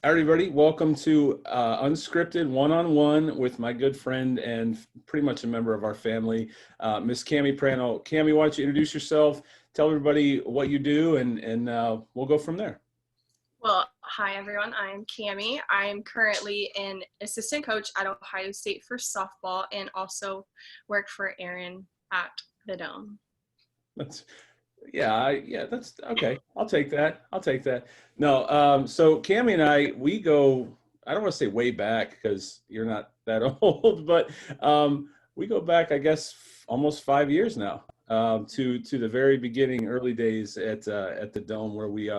Everybody, welcome to Unscripted One-on-One with my good friend and pretty much a member of our family, Miss Cammi Prantl. Cammi, why don't you introduce yourself, tell everybody what you do, and we'll go from there. Well, hi everyone, I'm Cammi. I am currently an assistant coach at Ohio State for softball and also work for Aaron at the Dome. That's that's okay. I'll take that. No, so Cammi and I, we go, I don't want to say way back because you're not that old, but we go back, I guess, almost 5 years now, to the very beginning, early days at the Dome where we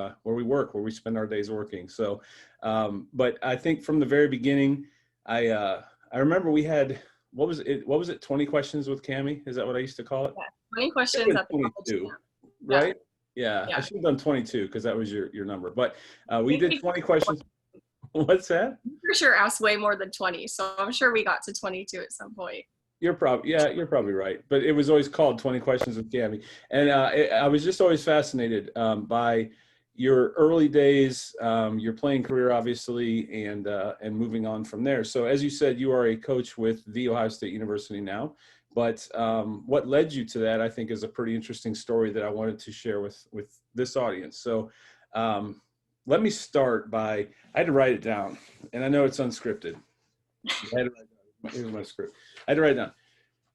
work, where we spend our days working. So, but I think from the very beginning, I remember we had, what was it? 20 questions with Cammi? Is that what I used to call it? Yeah, 20 questions at the 22. Right? Yeah. I should have done 22 because that was your number. But we did 20 questions. What's that? I'm for sure asked way more than 20, so I'm sure we got to 22 at some point. You're probably right. But it was always called 20 Questions with Cammi. And I was just always fascinated by your early days, your playing career, obviously, and moving on from there. So as you said, you are a coach with The Ohio State University now. But what led you to that, I think, is a pretty interesting story that I wanted to share with this audience. So let me start by, I had to write it down, and I know it's unscripted. Here's my script. I had to write it down.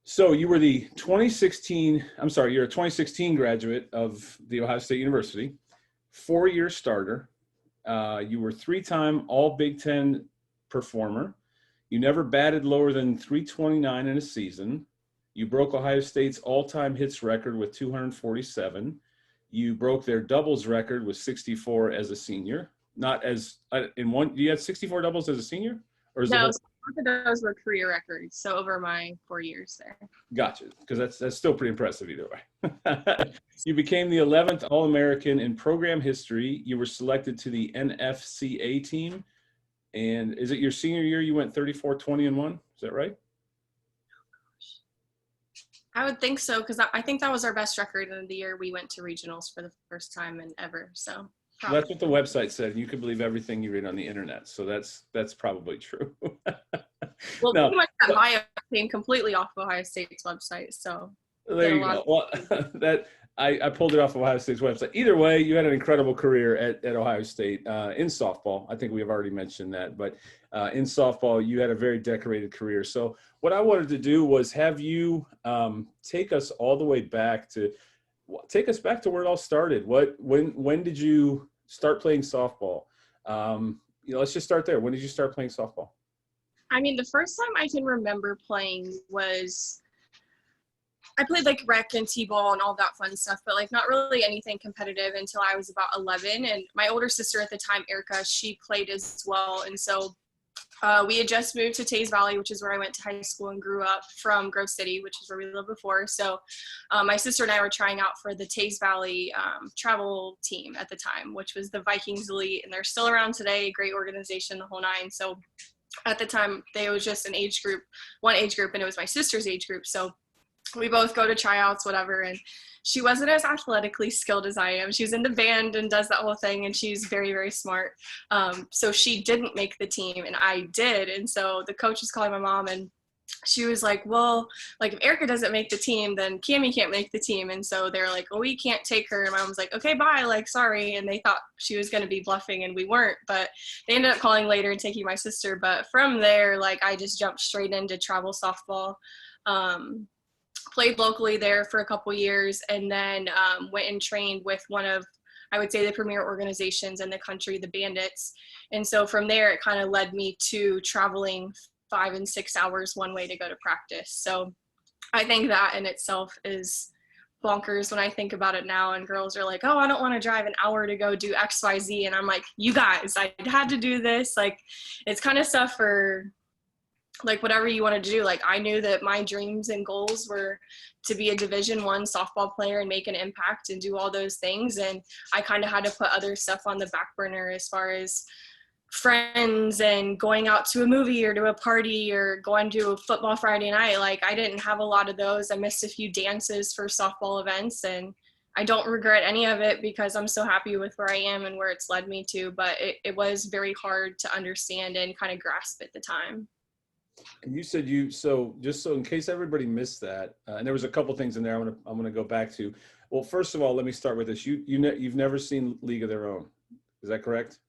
So you were you're a 2016 graduate of The Ohio State University, 4-year starter. You were 3-time All Big Ten performer. You never batted lower than 329 in a season. You broke Ohio State's all-time hits record with 247. You broke their doubles record with 64 as a senior. Not as in one. You had 64 doubles as a senior, or is no? Both of those were career records. So over my 4 years there. Gotcha, because that's still pretty impressive either way. You became the 11th All-American in program history. You were selected to the NFCA team, and is it your senior year? You went 34, 20, and 1. Is that right? I would think so, because I think that was our best record in the year we went to regionals for the first time in ever. So probably. That's what the website said. You can believe everything you read on the internet. So that's probably true. Well, pretty much that bio came completely off of Ohio State's website. So there you go. Well, I pulled it off of Ohio State's website. Either way, you had an incredible career at Ohio State in softball. I think we have already mentioned that, but in softball, you had a very decorated career. So what I wanted to do was have you take us all the way back to where it all started. When did you start playing softball? Let's just start there. When did you start playing softball? I mean, the first time I can remember playing was I played like rec and t-ball and all that fun stuff, but like not really anything competitive until I was about 11. And my older sister at the time, Erica, she played as well. And so we had just moved to Teays Valley, which is where I went to high school and grew up, from Grove City, which is where we lived before. So my sister and I were trying out for the Teays Valley travel team at the time, which was the Vikings Elite. And they're still around today, great organization, the whole nine. So at the time, they was just one age group, and it was my sister's age group. So we both go to tryouts, whatever, and she wasn't as athletically skilled as I am. She's in the band and does that whole thing, and she's very, very smart. So she didn't make the team, and I did. And so the coach was calling my mom, and she was like, well, like if Erica doesn't make the team, then Cammi can't make the team. And so they're like, well, we can't take her. And my mom was like, okay, bye, like, sorry. And they thought she was going to be bluffing, and we weren't. But they ended up calling later and taking my sister. But from there, like, I just jumped straight into travel softball. Played locally there for a couple years, and then went and trained with one of, I would say, the premier organizations in the country, the Bandits. And so from there, it kind of led me to traveling 5 and 6 hours one way to go to practice. So I think that in itself is bonkers when I think about it now, and girls are like, oh, I don't want to drive an hour to go do XYZ. And I'm like, you guys, I had to do this. Like, it's kind of stuff for like whatever you wanted to do. Like, I knew that my dreams and goals were to be a Division I softball player and make an impact and do all those things. And I kind of had to put other stuff on the back burner as far as friends and going out to a movie or to a party or going to a football Friday night. Like, I didn't have a lot of those. I missed a few dances for softball events, and I don't regret any of it because I'm so happy with where I am and where it's led me to, but it was very hard to understand and kind of grasp at the time. And you said so just so in case everybody missed that, and there was a couple things in there I'm gonna go back to. Well, first of all, let me start with this. You've never seen League of Their Own. Is that correct?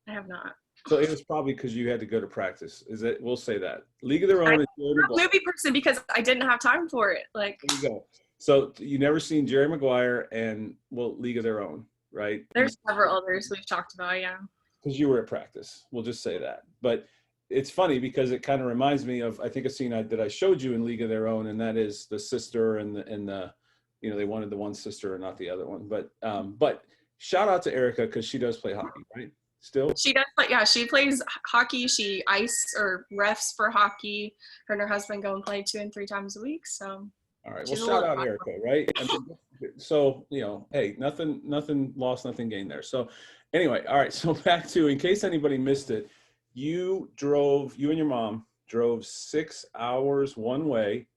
I have not. So it was probably because you had to go to practice. We'll say that. League of Their I'm Own is a movie person because I didn't have time for it. Like, there you go. So you never seen Jerry Maguire and League of Their Own, right? there's several others we've talked about, yeah. Because you were at practice. We'll just say that. But it's funny because it kind of reminds me of, I think, a scene that I showed you in League of Their Own, and that is the sister and the they wanted the one sister and not the other one. But shout out to Erica because she does play hockey, right? Still? She does, but yeah, she plays hockey. She ice or refs for hockey. Her and her husband go and play 2 and 3 times a week. So, all right. Well, shout out Erica, right? I mean, so, hey, nothing lost, nothing gained there. So anyway, all right. So back to, in case anybody missed it, you and your mom drove 6 hours one way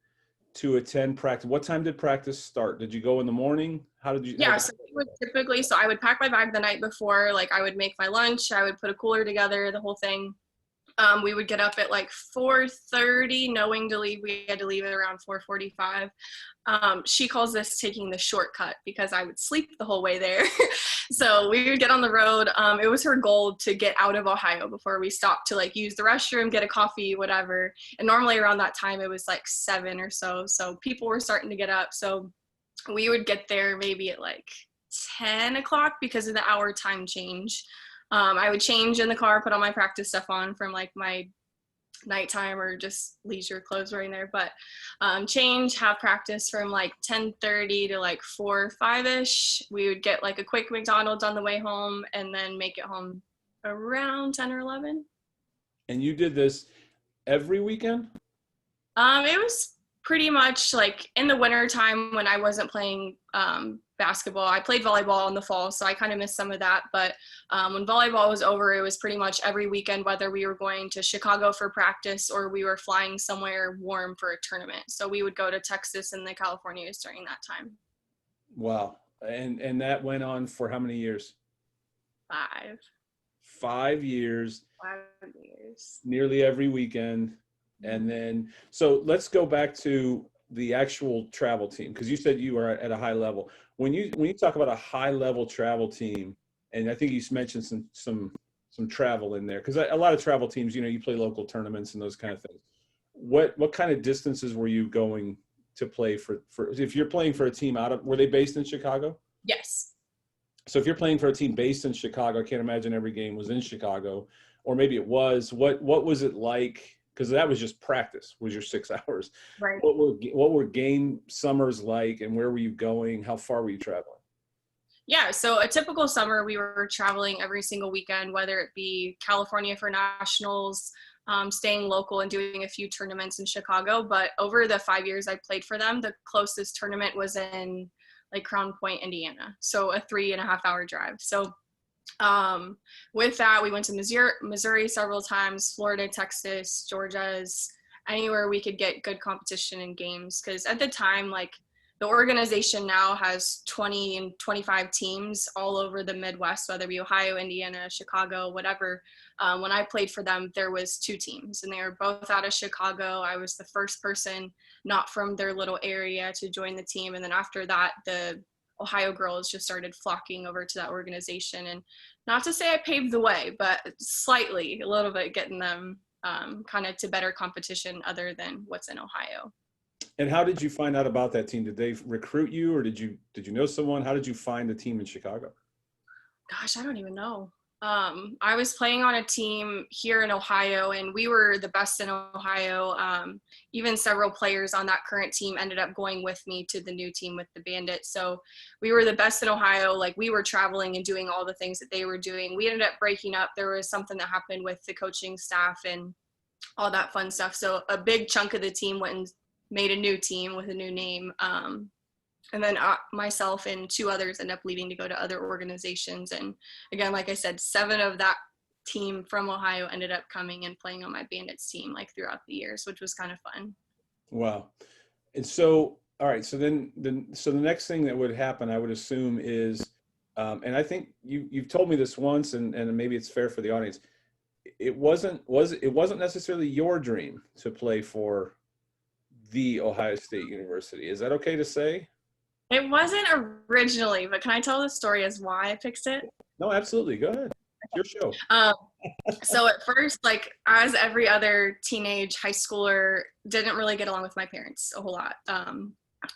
to attend practice. What time did practice start? Did you go in the morning? How did you? Yeah, so we would typically, I would pack my bag the night before. Like, I would make my lunch. I would put a cooler together, the whole thing. We would get up at like 4:30, knowing to leave. We had to leave at around 4:45. She calls this taking the shortcut because I would sleep the whole way there. So we would get on the road. It was her goal to get out of Ohio before we stopped to like use the restroom, get a coffee, whatever. And normally around that time it was like 7 or so. So people were starting to get up. So we would get there maybe at like 10 o'clock because of the hour time change. I would change in the car, put all my practice stuff on from like my nighttime or just leisure clothes right in there, but change, have practice from like 10:30 to like 4 or 5ish. We would get like a quick McDonald's on the way home and then make it home around 10 or 11. And you did this every weekend? It was pretty much like in the winter time when I wasn't playing basketball. I played volleyball in the fall, so I kind of missed some of that. But when volleyball was over, it was pretty much every weekend, whether we were going to Chicago for practice or we were flying somewhere warm for a tournament. So we would go to Texas and the Californias during that time. Wow. And that went on for how many years? 5. 5 years. 5 years. Nearly every weekend. And then, so let's go back to the actual travel team, because you said you were at a high level. When you talk about a high level travel team, and I think you mentioned some travel in there, because a lot of travel teams, you play local tournaments and those kind of things. What kind of distances were you going to play for if you're playing for a team were they based in Chicago? Yes. So if you're playing for a team based in Chicago, I can't imagine every game was in Chicago, or maybe it was. What was it like? Because that was just practice, was your 6 hours. Right. What were game summers like, and where were you going? How far were you traveling? Yeah, so a typical summer, we were traveling every single weekend, whether it be California for nationals, staying local and doing a few tournaments in Chicago. But over the 5 years I played for them, the closest tournament was in like Crown Point, Indiana. So a 3.5-hour drive. So with that, we went to Missouri several times, Florida, Texas, Georgia's, anywhere we could get good competition in games. Because at the time, like, the organization now has 20 and 25 teams all over the Midwest, whether it be Ohio, Indiana, Chicago, whatever. When I played for them, there was 2 teams, and they were both out of Chicago. I was the first person not from their little area to join the team. And then after that, the Ohio girls just started flocking over to that organization. And not to say I paved the way, but slightly, a little bit, getting them kind of to better competition other than what's in Ohio. And how did you find out about that team? Did they recruit you, or did you know someone? How did you find the team in Chicago? Gosh, I don't even know. I was playing on a team here in Ohio, and we were the best in Ohio. Even several players on that current team ended up going with me to the new team with the Bandits. So we were the best in Ohio. Like, we were traveling and doing all the things that they were doing. We ended up breaking up. There was something that happened with the coaching staff and all that fun stuff. So a big chunk of the team went and made a new team with a new name. And then myself and 2 others end up leaving to go to other organizations. And again, like I said, 7 of that team from Ohio ended up coming and playing on my Bandits team like throughout the years, which was kind of fun. Wow. And so all right. So so the next thing that would happen, I would assume, is, and I think you've told me this once, and maybe it's fair for the audience. It wasn't necessarily your dream to play for the Ohio State University. Is that okay to say? It wasn't originally, but can I tell the story as why I picked it? No, absolutely. Go ahead. It's your show. So at first, like as every other teenage high schooler, didn't really get along with my parents a whole lot.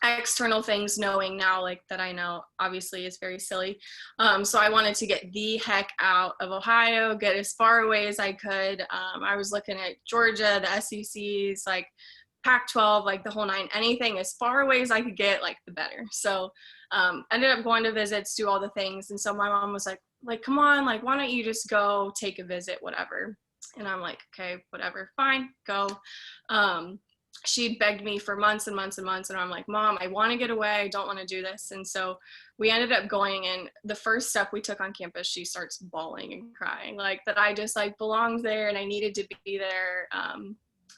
External things, knowing now, like that I know, obviously is very silly. So I wanted to get the heck out of Ohio, get as far away as I could. I was looking at Georgia, the SECs, like Pac-12, like the whole nine, anything as far away as I could get, like the better. So ended up going to visits, do all the things. And so my mom was like, come on, like, why don't you just go take a visit, whatever. And I'm like, okay, whatever, fine, go. She begged me for months and months and months. And I'm like, Mom, I want to get away. I don't want to do this. And so we ended up going, and the first step we took on campus, she starts bawling and crying, like that I just like belonged there and I needed to be there.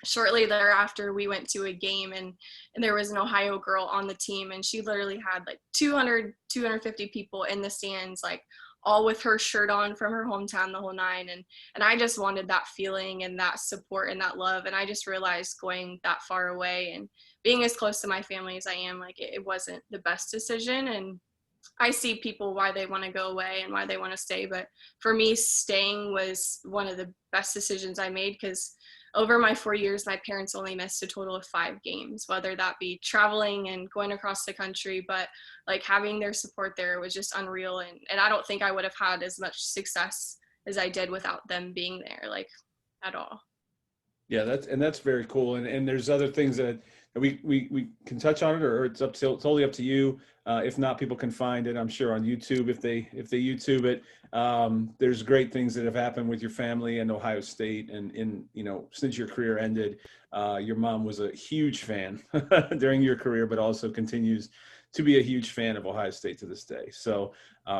Shortly thereafter, we went to a game, and there was an Ohio girl on the team, and she literally had like 250 people in the stands, like all with her shirt on from her hometown, the whole nine. And I just wanted that feeling and that support and that love. And I just realized going that far away and being as close to my family as I am, like it wasn't the best decision. And I see people why they want to go away and why they want to stay. But for me, staying was one of the best decisions I made, because over my 4 years, my parents only missed a total of 5 games, whether that be traveling and going across the country, but like having their support there was just unreal. And I don't think I would have had as much success as I did without them being there, like at all. Yeah, that's very cool. And there's other things that we can touch on it, or it's totally up to you. If not, people can find it, I'm sure, on YouTube if they YouTube it. There's great things that have happened with your family and Ohio State, and since your career ended, your mom was a huge fan during your career, but also continues to be a huge fan of Ohio State to this day. So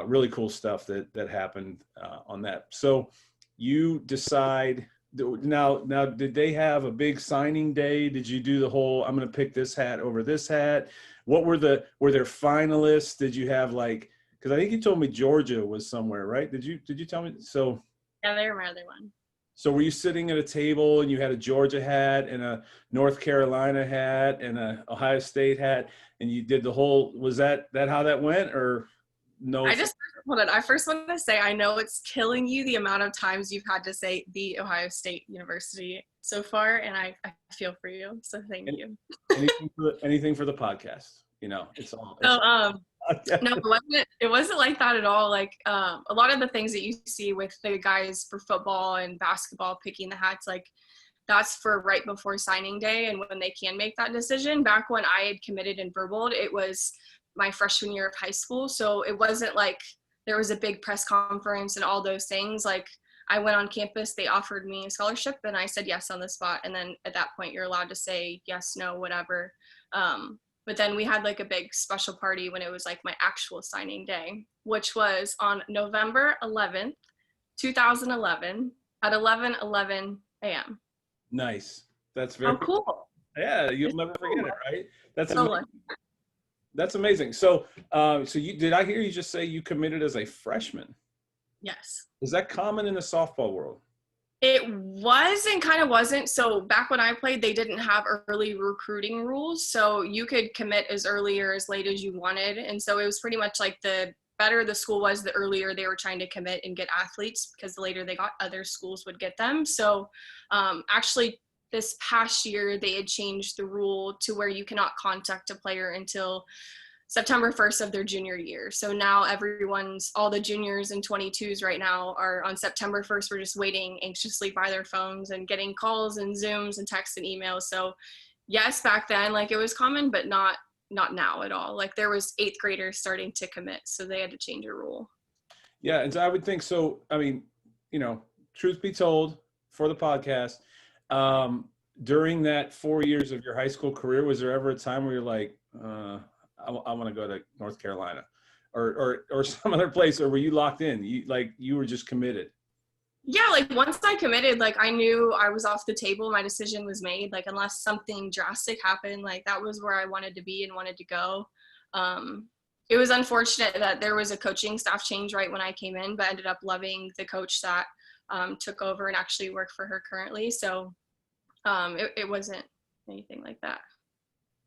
really cool stuff that happened on that. So you decide. Now, did they have a big signing day? Did you do the whole, I'm going to pick this hat over this hat? What were there finalists? Did you have because I think you told me Georgia was somewhere, right? Did you tell me? So yeah, they were my other one. So were you sitting at a table and you had a Georgia hat and a North Carolina hat and a Ohio State hat, and you did the whole, was that how that went, or no? I first want to say, I know it's killing you the amount of times you've had to say the Ohio State University so far, and I feel for you. So thank you. Anything for the podcast, it's all. No, it wasn't like that at all. Like a lot of the things that you see with the guys for football and basketball picking the hats, like that's for right before signing day and when they can make that decision. Back when I had committed and verbaled, it was my freshman year of high school. So it wasn't like there was a big press conference and all those things. Like I went on campus, they offered me a scholarship and I said yes on the spot. And then at that point you're allowed to say yes, no, whatever. But then we had like a big special party when it was like my actual signing day, which was on November 11th, 2011 at 11:11 a.m. Nice. That's very cool. Yeah, you'll never forget it, right? That's amazing. That's amazing. So, did I hear you just say you committed as a freshman? Yes. Is that common in the softball world? It was and kind of wasn't. So back when I played, they didn't have early recruiting rules. So you could commit as early or as late as you wanted. And so it was pretty much like the better the school was, the earlier they were trying to commit and get athletes, because the later they got, other schools would get them. So actually this past year, they had changed the rule to where you cannot contact a player until September 1st of their junior year. So now all the juniors and 22s right now are on September 1st. We're just waiting anxiously by their phones and getting calls and Zooms and texts and emails. So yes, back then, like it was common, but not now at all. Like there was 8th graders starting to commit, so they had to change a rule. Yeah, and so I would think so. I mean, truth be told, for the podcast, during that 4 years of your high school career, was there ever a time where you're like, I want to go to North Carolina or some other place, or were you locked in? You were just committed? Yeah, like once I committed, like I knew I was off the table. My decision was made. Like unless something drastic happened, like that was where I wanted to be and wanted to go. Um, it was unfortunate that there was a coaching staff change right when I came in, but I ended up loving the coach that took over and actually work for her currently. So it wasn't anything like that.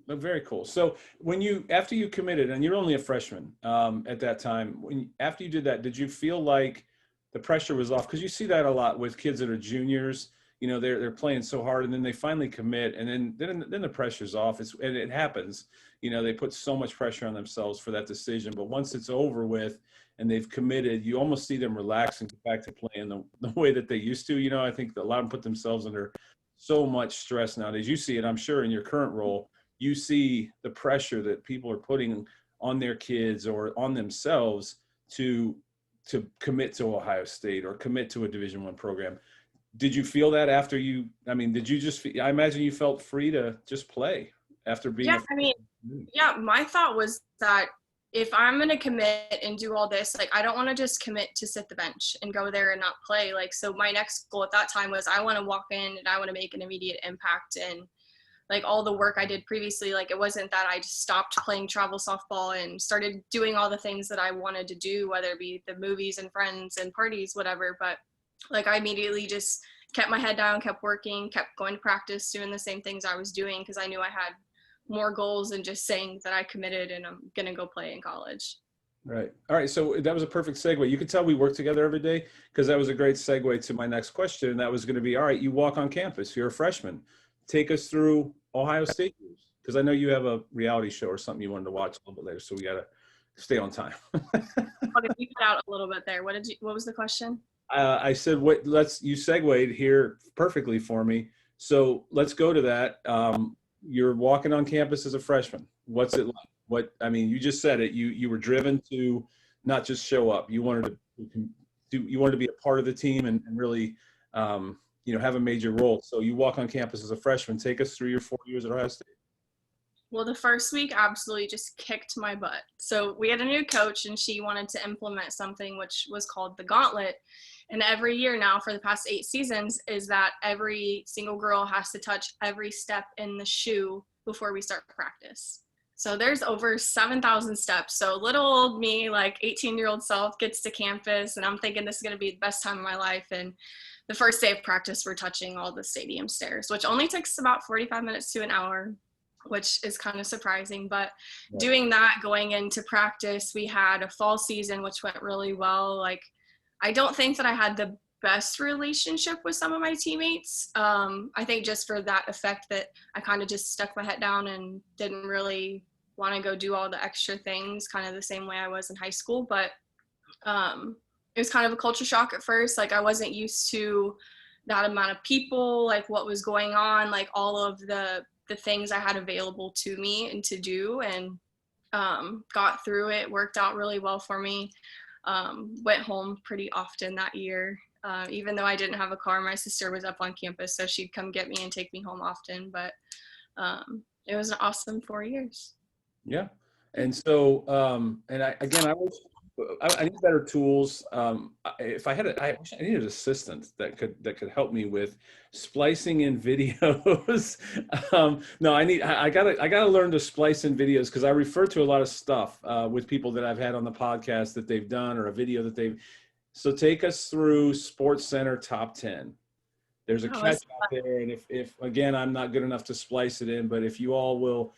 But very cool. So after you committed, and you're only a freshman at that time, after you did that, did you feel like the pressure was off? Because you see that a lot with kids that are juniors. You know, they're playing so hard, and then they finally commit, and then the pressure's off. And it happens. You know, they put so much pressure on themselves for that decision. But once it's over with and they've committed, you almost see them relax and get back to playing the way that they used to. You know, I think a lot of them put themselves under so much stress nowadays. You see it, I'm sure, in your current role. You see the pressure that people are putting on their kids or on themselves to commit to Ohio State or commit to a Division I program. Did you feel that after did you just, I imagine you felt free to just play after being my thought was that if I'm going to commit and do all this, like, I don't want to just commit to sit the bench and go there and not play. Like, so my next goal at that time was I want to walk in and I want to make an immediate impact. And like all the work I did previously, like it wasn't that I just stopped playing travel softball and started doing all the things that I wanted to do, whether it be the movies and friends and parties, whatever. But like I immediately just kept my head down, kept working, kept going to practice, doing the same things I was doing because I knew I had more goals than just saying that I committed and I'm going to go play in college. Right. All right. So that was a perfect segue. You could tell we work together every day because that was a great segue to my next question. And that was going to be, all right, you walk on campus, you're a freshman. Take us through Ohio State years, because I know you have a reality show or something you wanted to watch a little bit later, so we got to stay on time. Okay, you cut out a little bit there. What was the question? I said, you segued here perfectly for me. So let's go to that. You're walking on campus as a freshman. What's it like? You just said it. You were driven to not just show up. You wanted to be a part of the team and really, have a major role. So you walk on campus as a freshman. Take us through your 4 years at Ohio State. Well, the first week absolutely just kicked my butt. So we had a new coach and she wanted to implement something which was called the gauntlet. And every year now for the past 8 seasons is that every single girl has to touch every step in the shoe before we start practice. So there's over 7,000 steps. So little old me, like 18-year-old self, gets to campus and I'm thinking this is going to be the best time of my life. And the first day of practice, we're touching all the stadium stairs, which only takes about 45 minutes to an hour, which is kind of surprising. But doing that, going into practice, we had a fall season, which went really well. Like, I don't think that I had the best relationship with some of my teammates. I think just for that effect that I kind of just stuck my head down and didn't really want to go do all the extra things, kind of the same way I was in high school. But it was kind of a culture shock at first. Like, I wasn't used to that amount of people, like what was going on, like all of the things I had available to me and to do, and got through it, worked out really well for me. Went home pretty often that year. Even though I didn't have a car, my sister was up on campus, so she'd come get me and take me home often. But it was an awesome 4 years. Yeah. And so, I need better tools. If I wish I needed an assistant that could help me with splicing in videos. No, I gotta learn to splice in videos because I refer to a lot of stuff with people that I've had on the podcast that they've done or a video that they've. So take us through SportsCenter top 10. There's a catch out there, and if again I'm not good enough to splice it in, but if you all will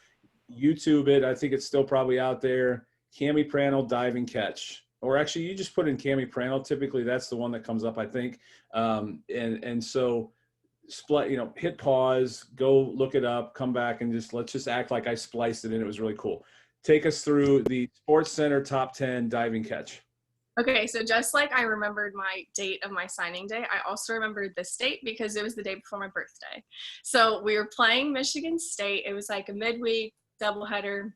YouTube it, I think it's still probably out there. Cammi Prantl diving catch, or actually you just put in Cammi Prantl. Typically that's the one that comes up, I think. And so hit pause, go look it up, come back and let's just act like I spliced it in. It was really cool. Take us through the SportsCenter top 10 diving catch. Okay, so just like I remembered my date of my signing day, I also remembered this date because it was the day before my birthday. So we were playing Michigan State. It was like a midweek doubleheader,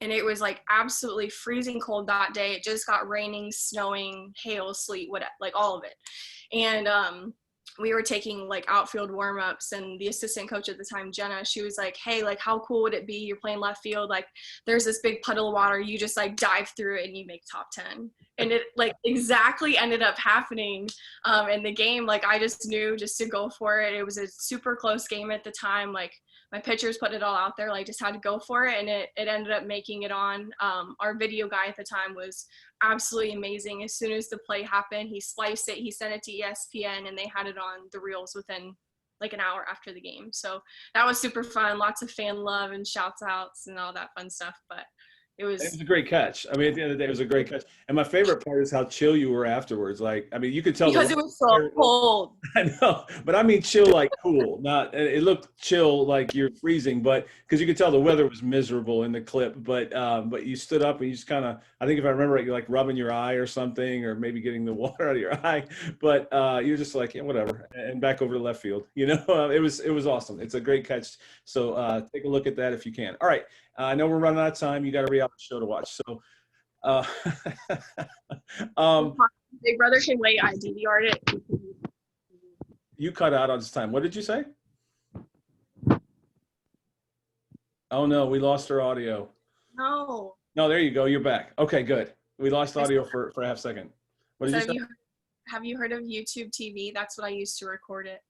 and it was like absolutely freezing cold that day. It just got raining, snowing, hail, sleet, whatever, like all of it. And we were taking like outfield warm-ups, and the assistant coach at the time, Jenna, she was like, hey, like how cool would it be, you're playing left field, like there's this big puddle of water, you just like dive through it and you make top 10. and it like exactly ended up happening in the game. Like I just knew just to go for it. It was a super close game at the time. Like my pitchers put it all out there, like just had to go for it, and it ended up making it on. Our video guy at the time was absolutely amazing. As soon as the play happened, he spliced it, he sent it to ESPN, and they had it on the reels within like an hour after the game. So that was super fun. Lots of fan love and shouts outs and all that fun stuff. But it was a great catch. I mean, at the end of the day, it was a great catch. And my favorite part is how chill you were afterwards. Like, I mean, you could tell because it was so cold. I know, but I mean chill like cool. Not it looked chill like you're freezing, but because you could tell the weather was miserable in the clip. But you stood up and you just kind of, I think if I remember right, you're like rubbing your eye or something, or maybe getting the water out of your eye. But you're just like, yeah, whatever, and back over to left field. You know, it was awesome. It's a great catch. So take a look at that if you can. All right, I know we're running out of time. You got a reality show to watch. So. Big Brother can wait. I DVR'd it. You cut out on this time. What did you say? Oh no, we lost our audio. No. No, there you go. You're back. Okay, good. We lost audio for a half second. What did you say? Have you heard of YouTube TV? That's what I used to record it.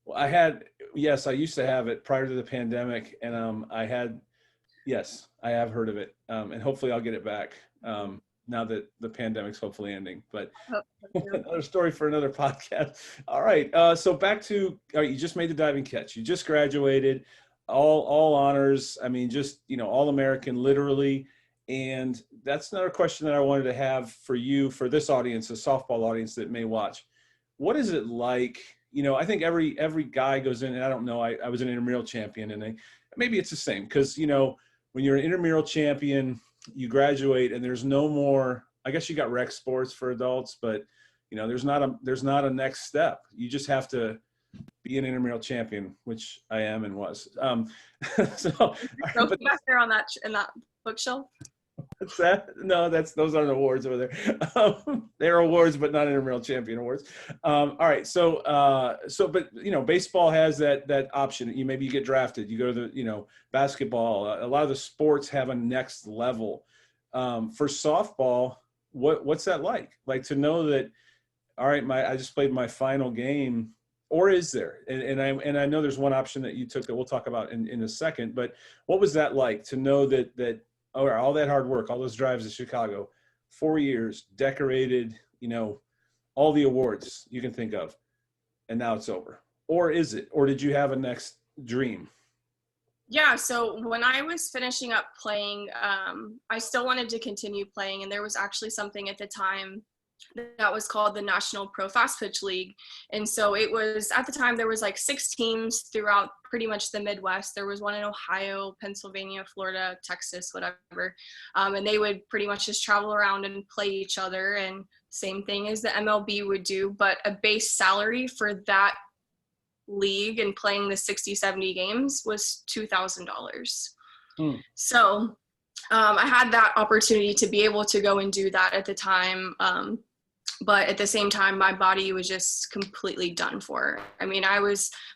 Well, yes, I used to have it prior to the pandemic, and yes, I have heard of it, and hopefully I'll get it back now that the pandemic's hopefully ending. But another story for another podcast. All right, so back to you just made the diving catch. You just graduated, all honors. I mean, just all American, literally. And that's another question that I wanted to have for you, for this audience, a softball audience that may watch. What is it like? I think every guy goes in, and I don't know. I was an intramural champion, and maybe it's the same because when you're an intramural champion, you graduate and there's no more, I guess you got rec sports for adults, but there's not a next step. You just have to be an intramural champion, which I am and was. So back there on in that bookshelf. What's that? No, those aren't awards over there. They're awards, but not intramural champion awards. All right. But baseball has that option. Maybe you get drafted. You go to the basketball. A lot of the sports have a next level. For softball, what's that like? Like to know that, all right, I just played my final game, or is there? And I know there's one option that you took that we'll talk about in a second. But what was that like to know that all that hard work, all those drives to Chicago, 4 years, decorated, all the awards you can think of, and now it's over? Or is it? Or did you have a next dream? Yeah, so when I was finishing up playing, I still wanted to continue playing, and there was actually something at the time that was called the National Pro Fast Pitch League. And so it was, at the time, there was like 6 teams throughout pretty much the Midwest. There was one in Ohio, Pennsylvania, Florida, Texas, whatever. And they would pretty much just travel around and play each other, and same thing as the MLB would do, but a base salary for that league and playing the 60, 70 games was $2,000. So I had that opportunity to be able to go and do that at the time. But at the same time, my body was just completely done for. I mean,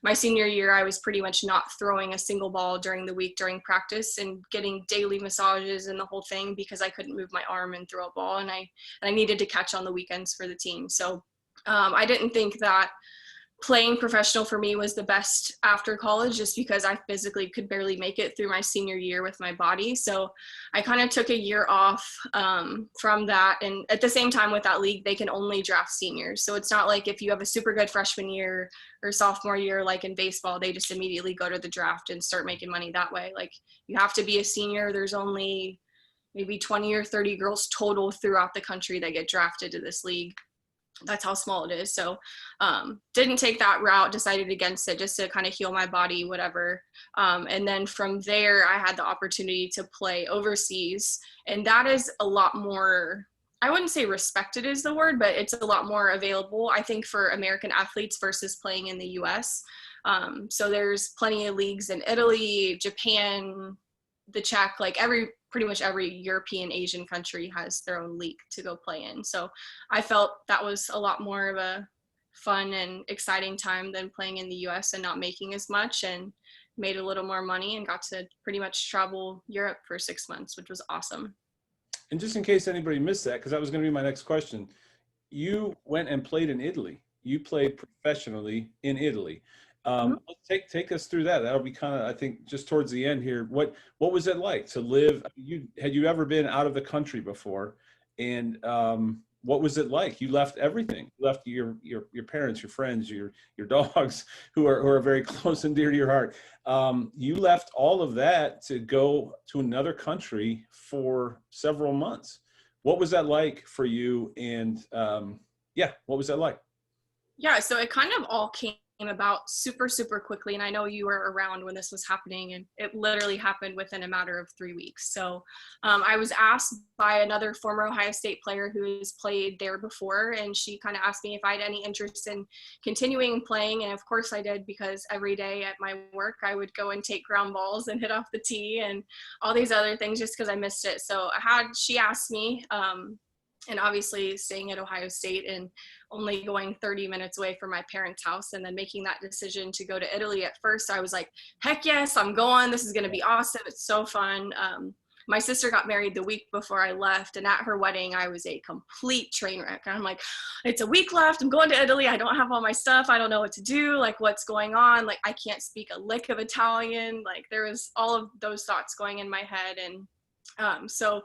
my senior year, I was pretty much not throwing a single ball during the week during practice, and getting daily massages and the whole thing because I couldn't move my arm and throw a ball, and I needed to catch on the weekends for the team. So I didn't think that playing professional for me was the best after college, just because I physically could barely make it through my senior year with my body. So I kind of took a year off from that. And at the same time with that league, they can only draft seniors. So it's not like if you have a super good freshman year or sophomore year, like in baseball, they just immediately go to the draft and start making money that way. Like you have to be a senior. There's only maybe 20 or 30 girls total throughout the country that get drafted to this league. That's how small it is. So didn't take that route, decided against it just to kind of heal my body, whatever. And then from there, I had the opportunity to play overseas. And that is a lot more, I wouldn't say respected is the word, but it's a lot more available, I think, for American athletes versus playing in the US. So there's plenty of leagues in Italy, Japan, the Czech, like pretty much every European, Asian country has their own league to go play in. So I felt that was a lot more of a fun and exciting time than playing in the US and not making as much, and made a little more money and got to pretty much travel Europe for 6 months, which was awesome. And just in case anybody missed that, because that was going to be my next question, you went and played in Italy. You played professionally in Italy. Mhm. Take us through that. That'll be kind of, I think, just towards the end here. What was it like to live? Had you ever been out of the country before? And what was it like? You left everything. You left your parents, your friends, your dogs, who are very close and dear to your heart. You left all of that to go to another country for several months. What was that like for you? And yeah, what was that like? Yeah, so it kind of all came about super, super quickly. And I know you were around when this was happening, and it literally happened within a matter of 3 weeks. So I was asked by another former Ohio State player who has played there before, and she kind of asked me if I had any interest in continuing playing. And of course I did, because every day at my work, I would go and take ground balls and hit off the tee and all these other things just because I missed it. So she asked me, and obviously staying at Ohio State and only going 30 minutes away from my parents' house, and then making that decision to go to Italy. At first I was like, heck yes, I'm going. This is going to be awesome. It's so fun. My sister got married the week before I left, and at her wedding, I was a complete train wreck. And I'm like, it's a week left. I'm going to Italy. I don't have all my stuff. I don't know what to do. Like, what's going on? Like, I can't speak a lick of Italian. Like, there was all of those thoughts going in my head. And so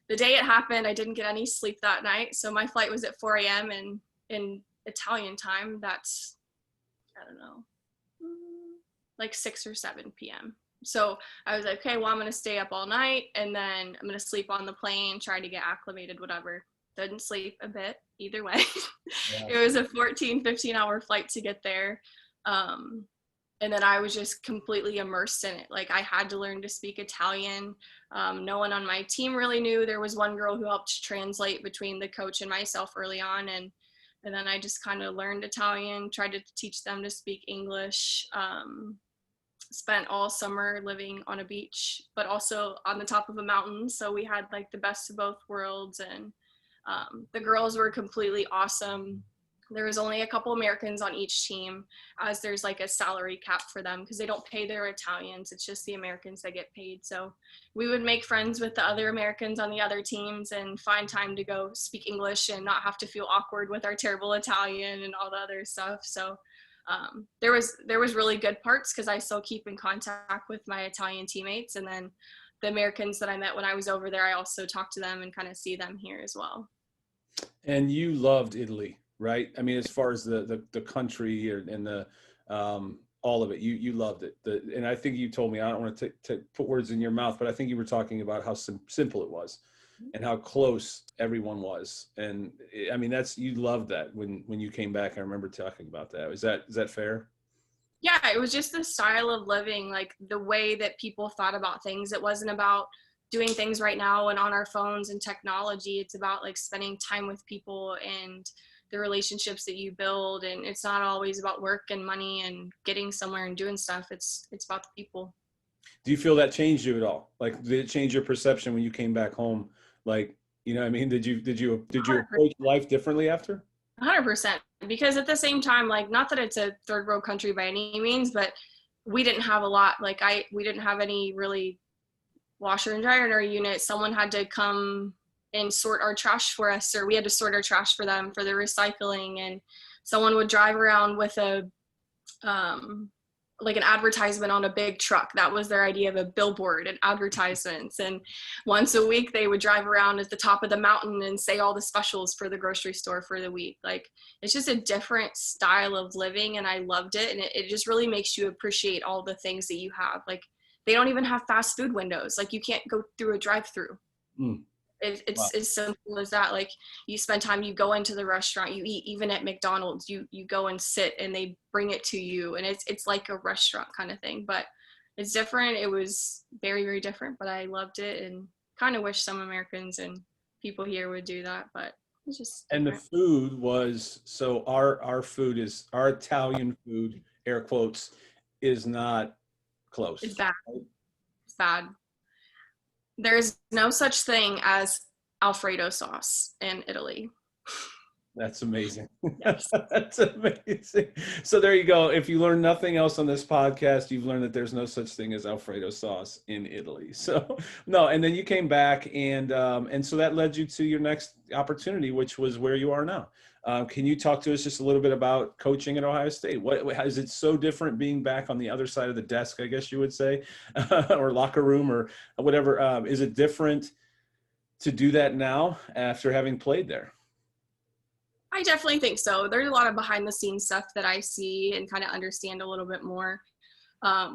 the day it happened, I didn't get any sleep that night. So my flight was at 4 a.m. and in Italian time, that's, I don't know, like 6 or 7 p.m. So I was like, okay, well, I'm going to stay up all night, and then I'm going to sleep on the plane, try to get acclimated, whatever. Didn't sleep a bit either way. Yeah. It was a 15-hour flight to get there. And then I was just completely immersed in it. Like, I had to learn to speak Italian. No one on my team really knew. There was one girl who helped translate between the coach and myself early on. And then I just kind of learned Italian, tried to teach them to speak English. Spent all summer living on a beach, but also on the top of a mountain. So we had like the best of both worlds. And the girls were completely awesome. There was only a couple Americans on each team, as there's like a salary cap for them because they don't pay their Italians. It's just the Americans that get paid. So we would make friends with the other Americans on the other teams and find time to go speak English and not have to feel awkward with our terrible Italian and all the other stuff. So there was really good parts because I still keep in contact with my Italian teammates. And then the Americans that I met when I was over there, I also talk to them and kind of see them here as well. And you loved Italy, right? I mean, as far as the country and the all of it, you loved it. And I think you told me, I don't want to put words in your mouth, but I think you were talking about how simple it was and how close everyone was. And I mean, you loved that when you came back. I remember talking about that. Is that fair? Yeah, it was just the style of living, like the way that people thought about things. It wasn't about doing things right now and on our phones and technology. It's about like spending time with people and the relationships that you build. And it's not always about work and money and getting somewhere and doing stuff. It's about the people. Do you feel that changed you at all? Like, did it change your perception when you came back home? Like, you know what I mean? Did you approach life differently after? 100%. Because at the same time, like, not that it's a third world country by any means, but we didn't have a lot. Like, we didn't have any really washer and dryer in our unit. Someone had to come and sort our trash for us, or we had to sort our trash for them for the recycling. And someone would drive around with a like an advertisement on a big truck. That was their idea of a billboard and advertisements. And once a week they would drive around at the top of the mountain and say all the specials for the grocery store for the week. Like, it's just a different style of living, and I loved it. And it just really makes you appreciate all the things that you have. Like, they don't even have fast food windows. Like, you can't go through a drive-through. It's Wow. as simple as that. Like, you spend time, you go into the restaurant, you eat. Even at McDonald's, you go and sit and they bring it to you, and it's like a restaurant kind of thing. But it's different. It was very, very different, but I loved it, and kind of wish some Americans and people here would do that. But it's just And the different. food was, so our food is, our Italian food, air quotes, is not close. It's bad. It's bad. There's no such thing as Alfredo sauce in Italy. That's amazing. Yes. That's amazing. So there you go. If you learn nothing else on this podcast, you've learned that there's no such thing as Alfredo sauce in Italy. So no, and then you came back, and so that led you to your next opportunity, which was where you are now. Can you talk to us just a little bit about coaching at Ohio State? How is it so different being back on the other side of the desk, I guess you would say, or locker room or whatever? Is it different to do that now after having played there? I definitely think so. There's a lot of behind the scenes stuff that I see and kind of understand a little bit more.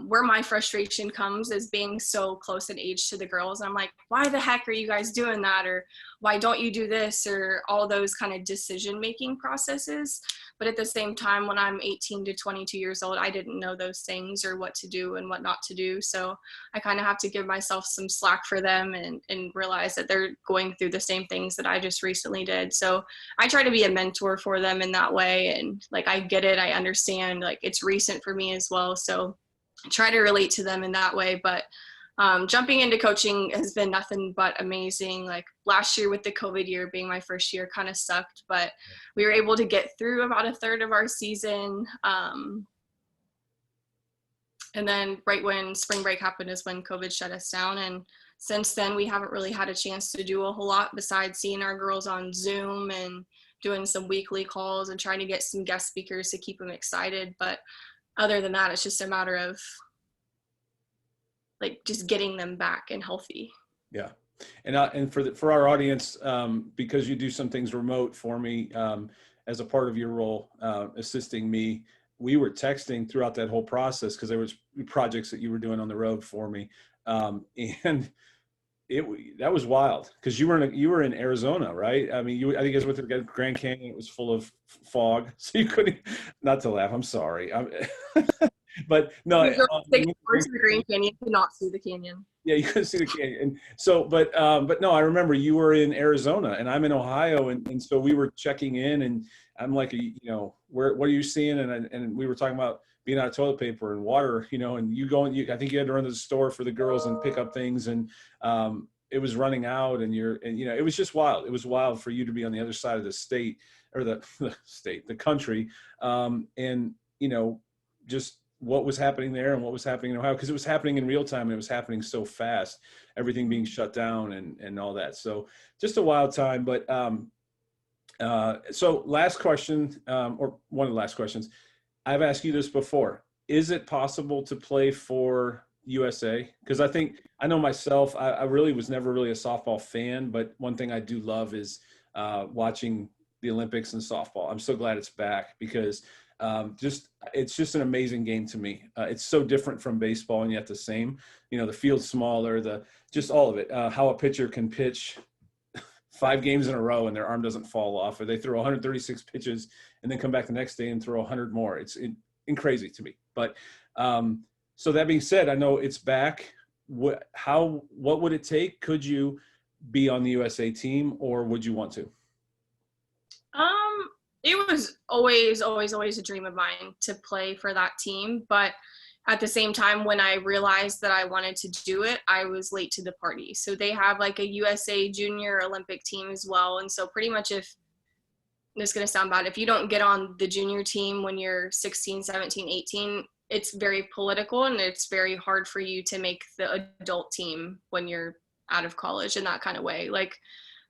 Where my frustration comes is being so close in age to the girls. I'm like, why the heck are you guys doing that? Or why don't you do this? Or all those kind of decision-making processes. But at the same time, when I'm 18 to 22 years old, I didn't know those things or what to do and what not to do. So I kind of have to give myself some slack for them and realize that they're going through the same things that I just recently did. So I try to be a mentor for them in that way. And like, I get it. I understand, like, it's recent for me as well. So try to relate to them in that way. But jumping into coaching has been nothing but amazing. Like last year with the COVID year being my first year kind of sucked, but we were able to get through about a third of our season. And then right when spring break happened is when COVID shut us down. And since then, we haven't really had a chance to do a whole lot besides seeing our girls on Zoom and doing some weekly calls and trying to get some guest speakers to keep them excited. But other than that, it's just a matter of like just getting them back and healthy. Yeah. And for our audience, because you do some things remote for me, as a part of your role, assisting me, we were texting throughout that whole process because there was projects that you were doing on the road for me. And that was wild because you were in Arizona, right? I mean, I think it was with the Grand Canyon. It was full of fog, so you couldn't. Not to laugh. I'm sorry. But no. You go to the Grand Canyon to not see the canyon. Yeah, you couldn't see the canyon. And so, but no, I remember you were in Arizona and I'm in Ohio, and so we were checking in, and I'm like, what are you seeing? And we were talking about being out of toilet paper and water, and I think you had to run to the store for the girls and pick up things, and it was running out, and it was just wild. It was wild for you to be on the other side of the state or the country, and just what was happening there and what was happening in Ohio, because it was happening in real time and it was happening so fast, everything being shut down and all that. So just a wild time. But so last question, or one of the last questions. I've asked you this before. Is it possible to play for USA? Because I know myself, I really was never really a softball fan, but one thing I do love is watching the Olympics and softball. I'm so glad it's back because it's just an amazing game to me. It's so different from baseball and yet the same. The field's smaller, just all of it. How a pitcher can pitch 5 games in a row and their arm doesn't fall off, or they throw 136 pitches and then come back the next day and throw 100 more. It's crazy to me. But so that being said, I know it's back. What would it take? Could you be on the USA team, or would you want to? It was always a dream of mine to play for that team. But at the same time, when I realized that I wanted to do it, I was late to the party. So they have like a USA Junior Olympic team as well. And so pretty much, if this is going to sound bad, if you don't get on the junior team when you're 16, 17, 18, it's very political and it's very hard for you to make the adult team when you're out of college in that kind of way. Like,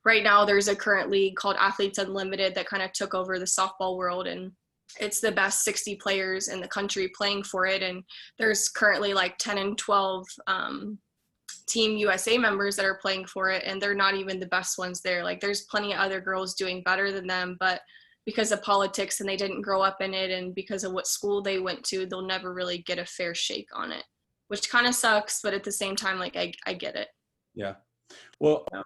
right now, there's a current league called Athletes Unlimited that kind of took over the softball world, and it's the best 60 players in the country playing for it. And there's currently like 10 and 12 Team USA members that are playing for it, and they're not even the best ones there. Like, there's plenty of other girls doing better than them, but because of politics and they didn't grow up in it, and because of what school they went to, they'll never really get a fair shake on it, which kind of sucks. But at the same time, like, I get it. Yeah. Well, yeah.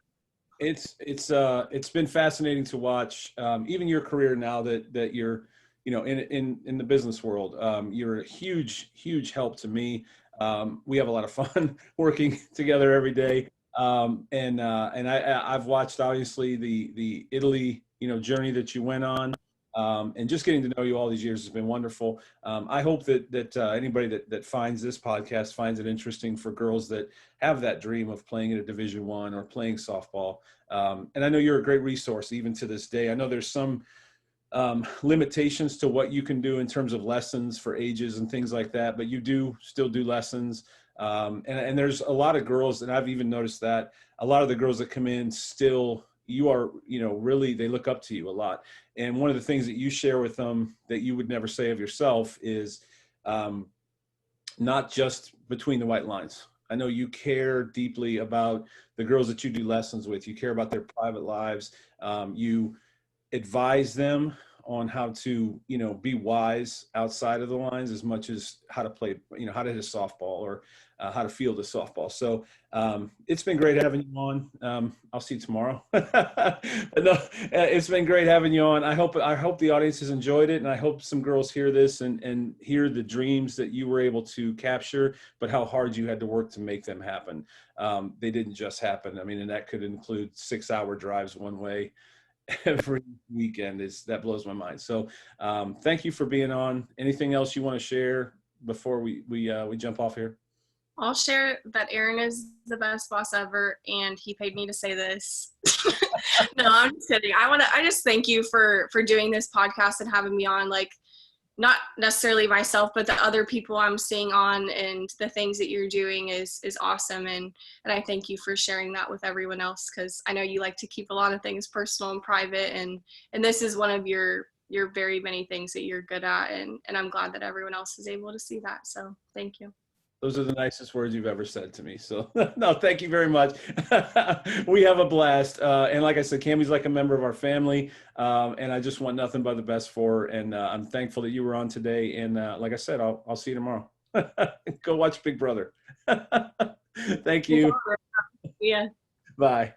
It's been fascinating to watch, even your career now that you're, in the business world. You're a huge help to me. We have a lot of fun working together every day. And I've watched obviously the Italy, journey that you went on. And just getting to know you all these years has been wonderful. I hope that anybody that finds this podcast finds it interesting for girls that have that dream of playing at a Division I or playing softball. And I know you're a great resource even to this day. I know there's some limitations to what you can do in terms of lessons for ages and things like that, but you do still do lessons. And there's a lot of girls, and I've even noticed that a lot of the girls that come in still, you are, really, they look up to you a lot. And one of the things that you share with them that you would never say of yourself is not just between the white lines. I know you care deeply about the girls that you do lessons with. You care about their private lives. You advise them on how to, be wise outside of the lines as much as how to play, how to hit a softball or how to field a softball. So it's been great having you on. I'll see you tomorrow. But no, it's been great having you on. I hope the audience has enjoyed it, and I hope some girls hear this and hear the dreams that you were able to capture, but how hard you had to work to make them happen. They didn't just happen. I mean, and that could include 6-hour drives one way every weekend. That blows my mind. So thank you for being on. Anything else you want to share before we jump off here? I'll share that Aaron is the best boss ever, and he paid me to say this. No, I'm just kidding. I just thank you for doing this podcast and having me on. Like, not necessarily myself, but the other people I'm seeing on, and the things that you're doing is awesome. And I thank you for sharing that with everyone else, because I know you like to keep a lot of things personal and private, and this is one of your very many things that you're good at, and I'm glad that everyone else is able to see that. So thank you. Those are the nicest words you've ever said to me. So no, thank you very much. We have a blast. And like I said, Cammi's like a member of our family. And I just want nothing but the best for her. And I'm thankful that you were on today. And like I said, I'll see you tomorrow. Go watch Big Brother. Thank you. Yeah. Bye.